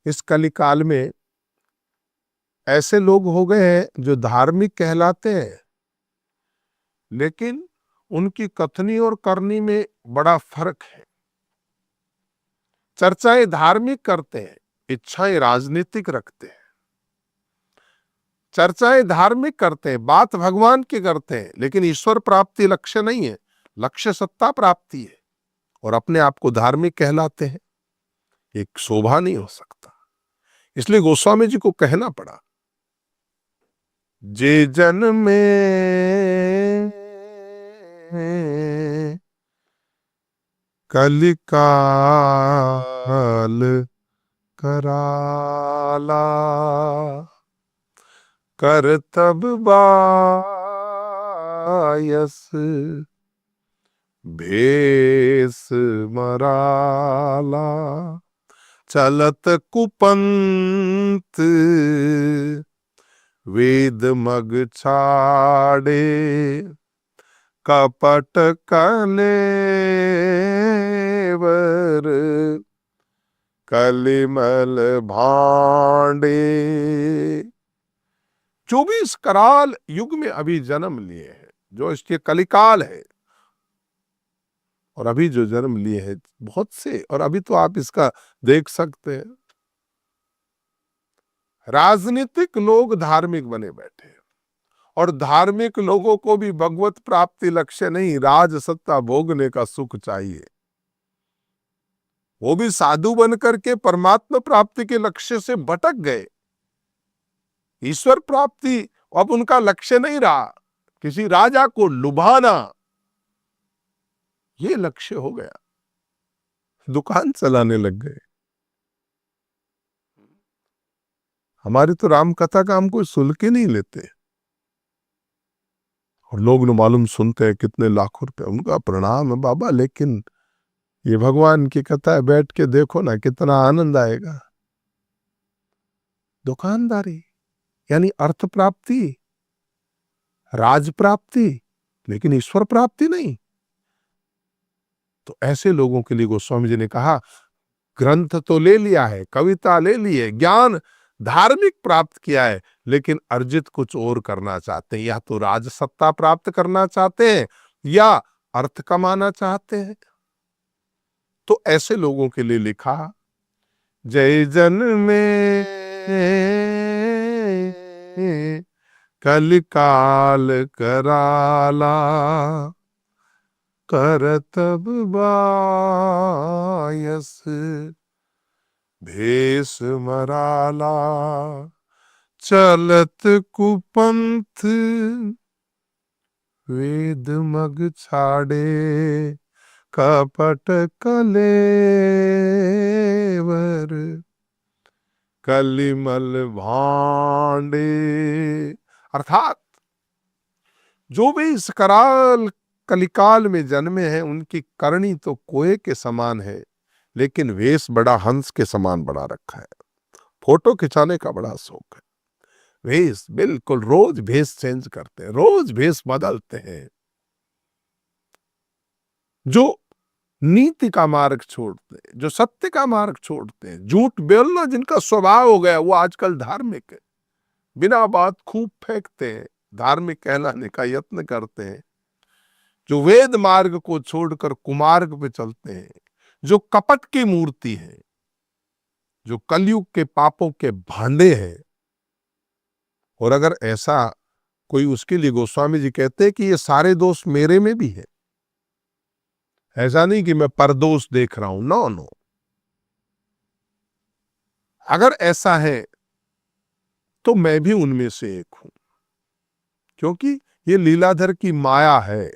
इस कलिकाल में ऐसे लोग हो गए हैं जो धार्मिक कहलाते हैं, लेकिन उनकी कथनी और करनी में बड़ा फर्क है। चर्चाएं धार्मिक करते हैं, इच्छाएं राजनीतिक रखते हैं। चर्चाएं धार्मिक करते हैं, बात भगवान की करते हैं, लेकिन ईश्वर प्राप्ति लक्ष्य नहीं है, लक्ष्य सत्ता प्राप्ति है, और अपने आप को धार्मिक कहलाते हैं। एक शोभा नहीं हो सकता। इसलिए गोस्वामी जी को कहना पड़ा, जे जन में कलिकाल कराला, करतब बायस भेष मराला, चलत कुपंत वेद मग छाड़े, कपट कलेवर कलिमल भांडे। जो भी इस कराल युग में अभी जन्म लिए हैं, जो इसके कलिकाल है, और अभी जो जन्म लिए हैं बहुत से, और अभी तो आप इसका देख सकते हैं, राजनीतिक लोग धार्मिक बने बैठे हैं, और धार्मिक लोगों को भी भगवत प्राप्ति लक्ष्य नहीं, राज सत्ता भोगने का सुख चाहिए। वो भी साधु बनकर के परमात्मा प्राप्ति के लक्ष्य से भटक गए। ईश्वर प्राप्ति अब उनका लक्ष्य नहीं रहा, किसी राजा को लुभाना ये लक्ष्य हो गया, दुकान चलाने लग गए। हमारी तो राम कथा का हम कोई शुल्क ही नहीं लेते, और लोग न मालूम सुनते हैं कितने लाखों रुपए, उनका प्रणाम है बाबा, लेकिन ये भगवान की कथा है, बैठ के देखो ना कितना आनंद आएगा। दुकानदारी यानी अर्थ प्राप्ति, राज प्राप्ति, लेकिन ईश्वर प्राप्ति नहीं। तो ऐसे लोगों के लिए गोस्वामी जी ने कहा, ग्रंथ तो ले लिया है, कविता ले ली है, ज्ञान धार्मिक प्राप्त किया है, लेकिन अर्जित कुछ और करना चाहते हैं, या तो राज सत्ता प्राप्त करना चाहते हैं या अर्थ कमाना चाहते हैं। तो ऐसे लोगों के लिए लिखा, जय जन में कलिकाल कराला, करतब बायस भेष मराला, चलत कुपंथ वेद मग छाड़े, कपट कलेवर कलिमल भांडे। अर्थात जो भी इस कराल कलिकाल में जन्मे हैं, उनकी करनी तो कोए के समान है, लेकिन वेश बड़ा हंस के समान बड़ा रखा है। फोटो खिंचाने का बड़ा शौक है, वेश बिल्कुल रोज भेष चेंज करते हैं, रोज भेष बदलते हैं। जो नीति का मार्ग छोड़ते हैं, जो सत्य का मार्ग छोड़ते हैं, झूठ बोलना जिनका स्वभाव हो गया, वो आजकल धार्मिक है, बिना बात खूब फेंकते हैं, धार्मिक कहलाने का यत्न करते हैं। जो वेद मार्ग को छोड़कर कुमार्ग पे चलते हैं, जो कपट की मूर्ति है, जो कलयुग के पापों के भांडे हैं। और अगर ऐसा कोई, उसके लिए गोस्वामी जी कहते हैं कि ये सारे दोष मेरे में भी है, ऐसा नहीं कि मैं परदोष देख रहा हूं, नो नो। अगर ऐसा है तो मैं भी उनमें से एक हूं, क्योंकि ये लीलाधर की माया है।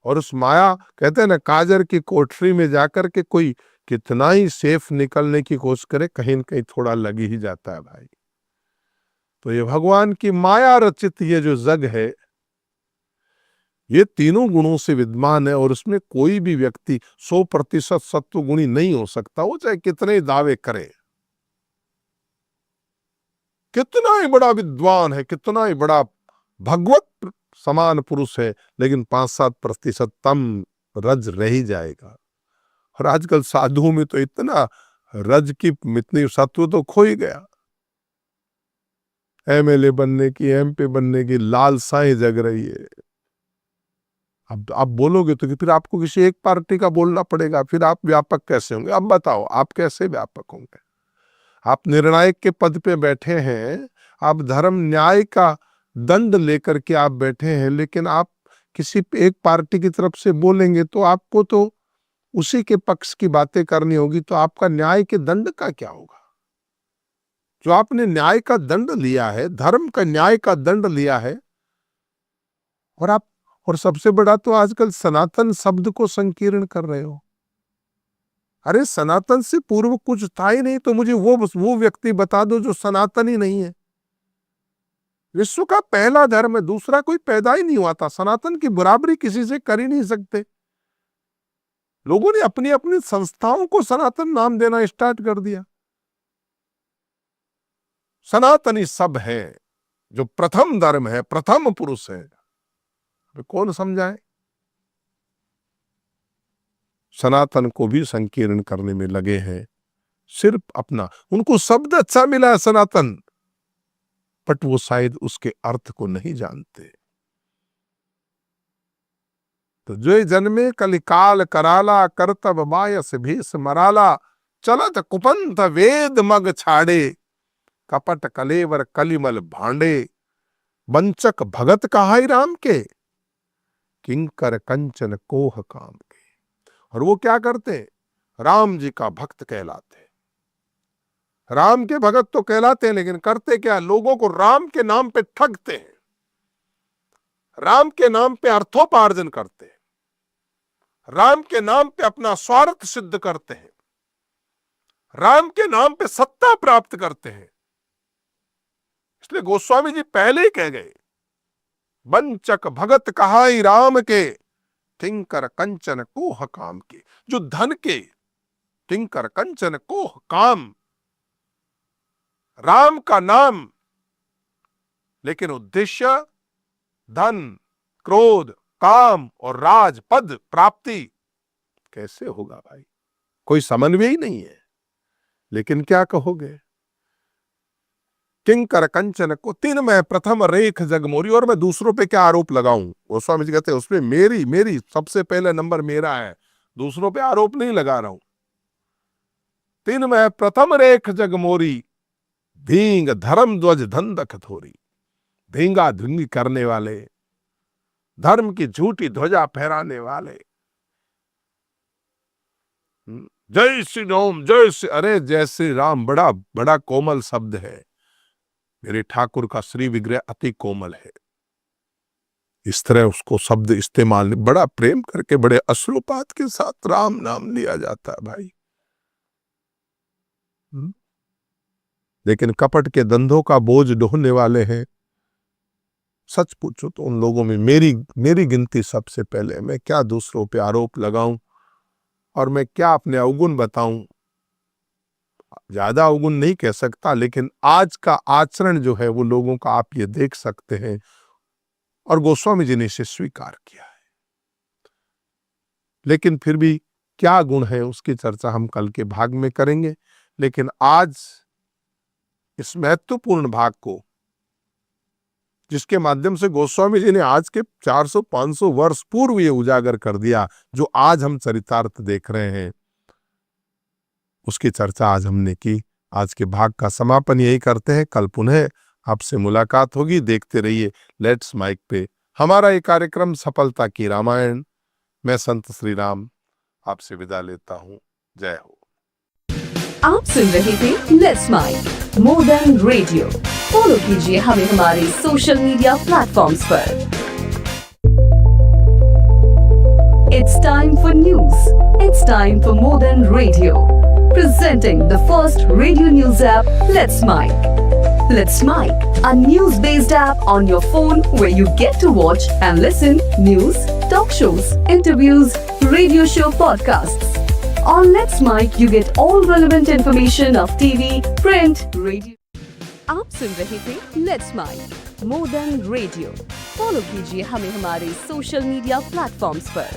और उस माया, कहते हैं ना, काजर की कोठरी में जाकर के कोई कितना ही सेफ निकलने की कोशिश करे, कहीं न कहीं थोड़ा लग ही जाता है भाई। तो ये भगवान की माया रचित ये जो जग है, ये तीनों गुणों से विद्यमान है, और उसमें कोई भी व्यक्ति 100% सत्व गुणी नहीं हो सकता, वो चाहे कितने दावे करे, कितना ही बड़ा विद्वान है, कितना ही बड़ा भगवत समान पुरुष है, लेकिन 5-7% तम रज रह ही जाएगा। और आजकल साधुओं में तो इतना रज की इतनी सत्व तो खो ही गया। एमएलए बनने की, एमपी बनने की लालसाएं जग रही है। अब आप बोलोगे तो कि फिर आपको किसी एक पार्टी का बोलना पड़ेगा, फिर आप व्यापक कैसे होंगे? अब बताओ आप कैसे व्यापक होंगे? आप निर्णायक के पद पे बैठे हैं, आप धर्म न्याय का दंड लेकर के आप बैठे हैं, लेकिन आप किसी एक पार्टी की तरफ से बोलेंगे तो आपको तो उसी के पक्ष की बातें करनी होगी, तो आपका न्याय के दंड का क्या होगा? जो आपने न्याय का दंड लिया है, धर्म का न्याय का दंड लिया है, और सबसे बड़ा तो आजकल सनातन शब्द को संकीर्ण कर रहे हो। अरे सनातन से पूर्व कुछ था ही नहीं, तो मुझे वो व्यक्ति बता दो जो सनातन ही नहीं है। विश्व का पहला धर्म है, दूसरा कोई पैदा ही नहीं हुआ था। सनातन की बराबरी किसी से कर ही नहीं सकते। लोगों ने अपनी अपनी संस्थाओं को सनातन नाम देना स्टार्ट कर दिया। सनातनी सब है, जो प्रथम धर्म है, प्रथम पुरुष है। कौन समझाए? सनातन को भी संकीर्ण करने में लगे हैं, सिर्फ अपना, उनको शब्द अच्छा मिला है सनातन, बट वो शायद उसके अर्थ को नहीं जानते। तो जो जन्मे कलिकाल कराला, करतब मायस भीस मराला, चलत कुपंथ वेद मग छाड़े, कपट कलेवर कलिमल भांडे, वंचक भगत कहाई राम के, किंकर कंचन कोह काम के। और वो क्या करते? राम जी का भक्त कहलाते, राम के भगत तो कहलाते हैं, लेकिन करते क्या? लोगों को राम के नाम पे ठगते हैं, राम के नाम पे अर्थोपार्जन करते हैं, राम के नाम पे अपना स्वार्थ सिद्ध करते हैं, राम के नाम पे सत्ता प्राप्त करते हैं। इसलिए गोस्वामी जी पहले ही कह गए, वंचक भगत कहाई राम के, किंकर कंचन कोह काम के। जो धन के, किंकर कंचन कोह काम, राम का नाम, लेकिन उद्देश्य धन, क्रोध, काम और राज पद प्राप्ति, कैसे होगा भाई? कोई समन्वय ही नहीं है। लेकिन क्या कहोगे? किंकर कंचन को तीन मैं प्रथम रेख जगमोरी। और मैं दूसरों पे क्या आरोप लगाऊं? गोस्वामी जी कहते हैं उसमें मेरी सबसे पहले नंबर मेरा है, दूसरों पे आरोप नहीं लगा रहा हूं। तीन मैं प्रथम रेख जगमोरी, धींग धर्म ध्वज धंधक थोरी। धींगा धुंगी करने वाले, धर्म की झूठी ध्वजा फहराने वाले, जय श्री राम, जय श्री, अरे जय श्री राम बड़ा बड़ा कोमल शब्द है। मेरे ठाकुर का श्री विग्रह अति कोमल है। इस तरह उसको शब्द इस्तेमाल बड़ा प्रेम करके, बड़े अश्रुपात के साथ राम नाम लिया जाता है भाई। लेकिन कपट के धंधों का बोझ ढोने वाले हैं। सच पूछो तो उन लोगों में मेरी गिनती सबसे पहले। मैं क्या दूसरों पे आरोप लगाऊं और मैं क्या अपने अवगुण बताऊं? ज्यादा अवगुण नहीं कह सकता, लेकिन आज का आचरण जो है वो लोगों का आप ये देख सकते हैं, और गोस्वामी जी ने इसे स्वीकार किया है। लेकिन फिर भी क्या गुण है उसकी चर्चा हम कल के भाग में करेंगे। लेकिन आज इस महत्वपूर्ण भाग को, जिसके माध्यम से गोस्वामी जी ने आज के 400-500 वर्ष पूर्व ये उजागर कर दिया, जो आज हम चरितार्थ देख रहे हैं, उसकी चर्चा आज हमने की। आज के भाग का समापन यही करते हैं। कल पुनः आपसे मुलाकात होगी। देखते रहिए लेट्स माइक पे हमारा ये कार्यक्रम सफलता की रामायण। मैं संत श्री राम आपसे विदा लेता हूं। जय हो। आप सुन रहे थे let's mike more than radio. Follow कीजिए हमें हमारे सोशल मीडिया प्लेटफॉर्म्स पर। It's time for news. It's time for more than radio. Presenting the first radio news app, Let's Mic. Let's Mic, a news-based app on your phone where you get to watch and listen news, talk shows, interviews, radio show podcasts. On Let's Mic, you get all relevant information of TV, print, radio. आप सुन रहे थे Let's Mic, more than radio. Follow कीजिए हमें हमारे social media platforms पर।